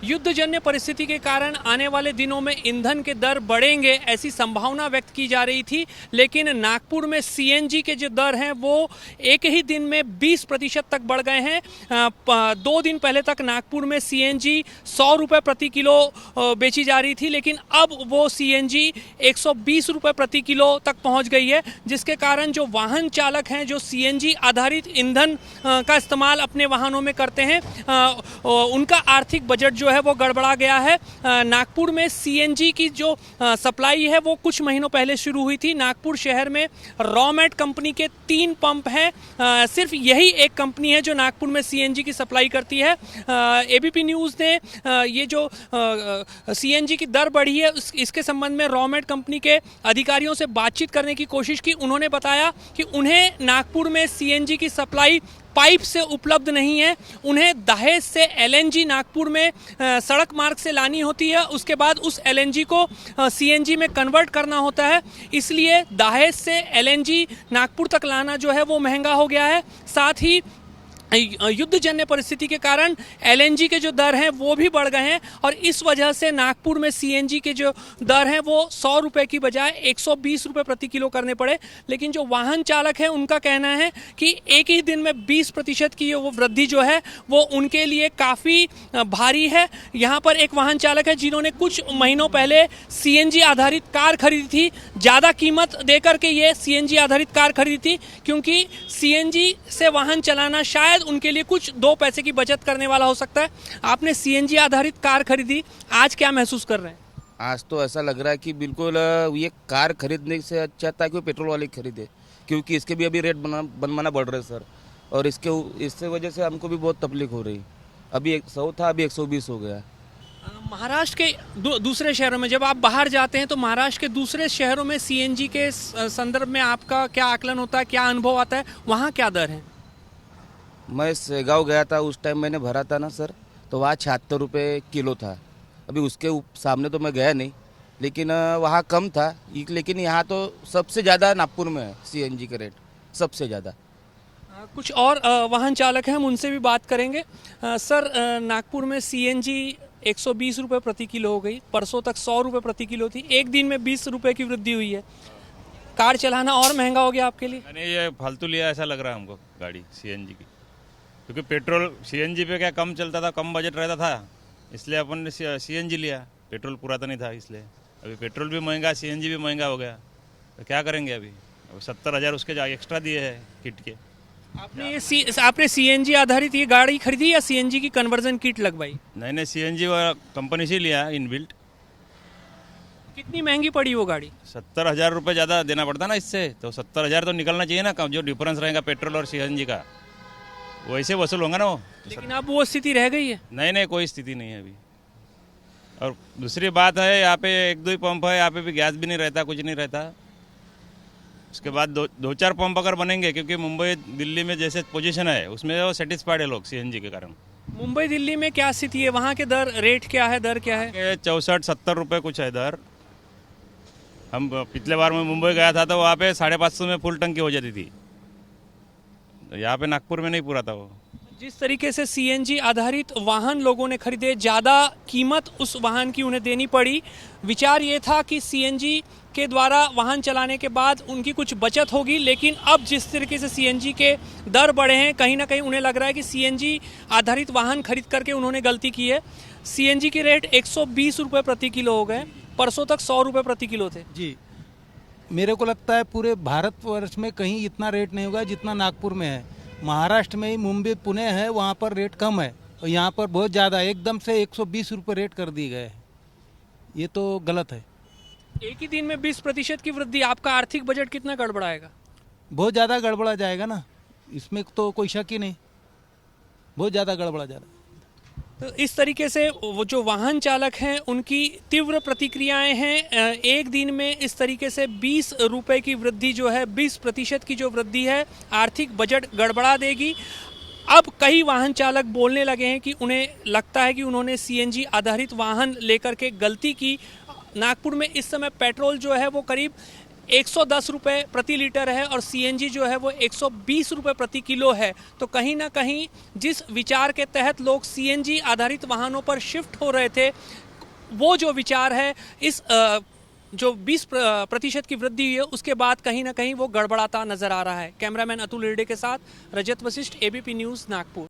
युद्धजन्य परिस्थिति के कारण आने वाले दिनों में ईंधन के दर बढ़ेंगे ऐसी संभावना व्यक्त की जा रही थी, लेकिन नागपुर में सीएनजी के जो दर हैं वो एक ही दिन में 20% तक बढ़ गए हैं। 2 दिन पहले तक नागपुर में सीएनजी 100 रुपये प्रति किलो बेची जा रही थी, लेकिन अब वो सीएनजी 120 रुपये प्रति किलो तक पहुंच गई है, जिसके कारण जो वाहन चालक हैं जो सीएनजी आधारित ईंधन का इस्तेमाल अपने वाहनों में करते हैं उनका आर्थिक बजट जो है वो गड़बड़ा गया है। नागपुर में सीएनजी की जो सप्लाई है वो कुछ महीनों पहले शुरू हुई थी। नागपुर शहर में रॉमेट कंपनी के 3 पंप हैं। सिर्फ यही एक कंपनी है जो नागपुर में सीएनजी की सप्लाई करती है। एबीपी न्यूज़ ने ये जो सीएनजी की दर बढ़ी है इसके संबंध में रॉमेट कंपनी के अधिकारियों से बातचीत करने की कोशिश की। उन्होंने बताया कि उन्हें नागपुर में सीएनजी की सप्लाई पाइप से उपलब्ध नहीं है। उन्हें दहेज से एलएनजी नागपुर में सड़क मार्ग से लानी होती है, उसके बाद उस एलएनजी को सीएनजी में कन्वर्ट करना होता है, इसलिए दहेज से एलएनजी नागपुर तक लाना जो है वो महंगा हो गया है। साथ ही युद्धजन्य परिस्थिति के कारण एलएनजी के जो दर हैं वो भी बढ़ गए हैं और इस वजह से नागपुर में सीएनजी के जो दर हैं वो 100 रुपये की बजाय 120 रुपये प्रति किलो करने पड़े। लेकिन जो वाहन चालक हैं उनका कहना है कि एक ही दिन में 20% की वो वृद्धि जो है वो उनके लिए काफ़ी भारी है। यहाँ पर एक वाहन चालक है जिन्होंने कुछ महीनों पहले सीएनजी आधारित कार खरीदी थी। ज़्यादा कीमत देकर के ये सीएनजी आधारित कार खरीदी थी क्योंकि सीएनजी से वाहन चलाना शायद उनके लिए कुछ 2 पैसे की बचत करने वाला हो सकता है। आपने सीएनजी आधारित कार खरीदी, आज क्या महसूस कर रहे हैं? आज तो ऐसा लग रहा है कि बिल्कुल ये कार खरीदने से अच्छा था कि वो पेट्रोल वाली खरीदे, क्योंकि इसके भी अभी रेट बनवाना बढ़ रहे सर, और इससे वजह से हमको भी बहुत तकलीफ हो रही। अभी 100 था, अभी 120 हो गया। महाराष्ट्र के दूसरे शहरों में जब आप बाहर जाते हैं तो महाराष्ट्र के दूसरे शहरों में सीएनजी के संदर्भ में आपका क्या आकलन होता है, क्या अनुभव आता है, वहाँ क्या दर है? मैं सेगांव गया था, उस टाइम मैंने भरा था ना सर, तो वहाँ 76 रुपये किलो था। अभी उसके सामने तो मैं गया नहीं, लेकिन वहाँ कम था। लेकिन यहाँ तो सबसे ज़्यादा नागपुर में है सीएनजी का रेट, सबसे ज़्यादा। कुछ और वाहन चालक हैं, हम उनसे भी बात करेंगे। सर, नागपुर में सीएनजी 120 रुपये प्रति किलो हो गई, परसों तक 100 रुपये प्रति किलो थी, एक दिन में 20 रुपये की वृद्धि हुई है। कार चलाना और महंगा हो गया आपके लिए? मैंने ये फालतू लिया ऐसा लग रहा है हमको गाड़ी सीएनजी की, क्योंकि पेट्रोल सीएनजी पे क्या कम चलता था, कम बजट रहता था, इसलिए अपन ने सीएनजी लिया। पेट्रोल पूरा तो नहीं था इसलिए। अभी पेट्रोल भी महंगा, सीएनजी भी महंगा हो गया, तो क्या करेंगे अभी? 70,000 उसके एक्स्ट्रा दिए हैं किट के। आपने सीएनजी आधारित ये गाड़ी खरीदी या सीएनजी की कन्वर्जन किट लगवाई? नहीं, सीएनजी कंपनी से लिया इनबिल्ट। कितनी महंगी पड़ी वो गाड़ी? 70,000 रुपये ज़्यादा देना पड़ता ना इससे, तो 70,000 तो निकलना चाहिए ना, जो डिफरेंस रहेगा पेट्रोल और सीएनजी का, वैसे वसूल होगा ना वो। लेकिन अब वो स्थिति रह गई है? नहीं, कोई स्थिति नहीं है अभी। और दूसरी बात है, यहाँ पे 1-2 ही पंप है, यहाँ पे भी गैस भी नहीं रहता, कुछ नहीं रहता। उसके बाद 2-4 पंप अगर बनेंगे, क्योंकि मुंबई दिल्ली में जैसे पोजीशन है उसमें वो सेटिस्फाइड है लोग सीएनजी के कारण। मुंबई दिल्ली में क्या स्थिति है, वहाँ के दर रेट क्या है, दर क्या है? 64-70 रुपये कुछ है दर। हम पिछले बार में मुंबई गया था तो वहाँ पे 550 में फुल टंकी हो जाती थी, यहाँ पे नागपुर में नहीं पूरा था वो। जिस तरीके से सीएनजी आधारित वाहन लोगों ने खरीदे, ज़्यादा कीमत उस वाहन की उन्हें देनी पड़ी। विचार ये था कि सीएनजी के द्वारा वाहन चलाने के बाद उनकी कुछ बचत होगी, लेकिन अब जिस तरीके से सीएनजी के दर बढ़े हैं, कहीं ना कहीं उन्हें लग रहा है कि सीएनजी आधारित वाहन खरीद करके उन्होंने गलती की है। सीएनजी के रेट 120 रुपये प्रति किलो हो गए, परसों तक 100 रुपये प्रति किलो थे। जी, मेरे को लगता है पूरे भारतवर्ष में कहीं इतना रेट नहीं होगा जितना नागपुर में है। महाराष्ट्र में ही मुंबई पुणे है, वहाँ पर रेट कम है और यहाँ पर बहुत ज़्यादा, एकदम से 120 रुपये रेट कर दिए गए। ये तो गलत है। एक ही दिन में 20% की वृद्धि, आपका आर्थिक बजट कितना गड़बड़ाएगा? बहुत ज़्यादा गड़बड़ा जाएगा ना, इसमें तो कोई शक ही नहीं, बहुत ज़्यादा गड़बड़ा जा रहा है। तो इस तरीके से वो जो वाहन चालक हैं उनकी तीव्र प्रतिक्रियाएं हैं। एक दिन में इस तरीके से 20 रुपये की वृद्धि जो है, 20% की जो वृद्धि है, आर्थिक बजट गड़बड़ा देगी। अब कई वाहन चालक बोलने लगे हैं कि उन्हें लगता है कि उन्होंने सीएनजी आधारित वाहन लेकर के गलती की। नागपुर में इस समय पेट्रोल जो है वो करीब 110 रुपये प्रति लीटर है और सीएनजी जो है वो 120 रुपये प्रति किलो है। तो कहीं ना कहीं जिस विचार के तहत लोग सीएनजी आधारित वाहनों पर शिफ्ट हो रहे थे, वो जो विचार है इस जो 20% की वृद्धि हुई है उसके बाद कहीं ना कहीं वो गड़बड़ाता नजर आ रहा है। कैमरामैन अतुल रेड्डी के साथ रजत वशिष्ठ, एबीपी न्यूज़, नागपुर।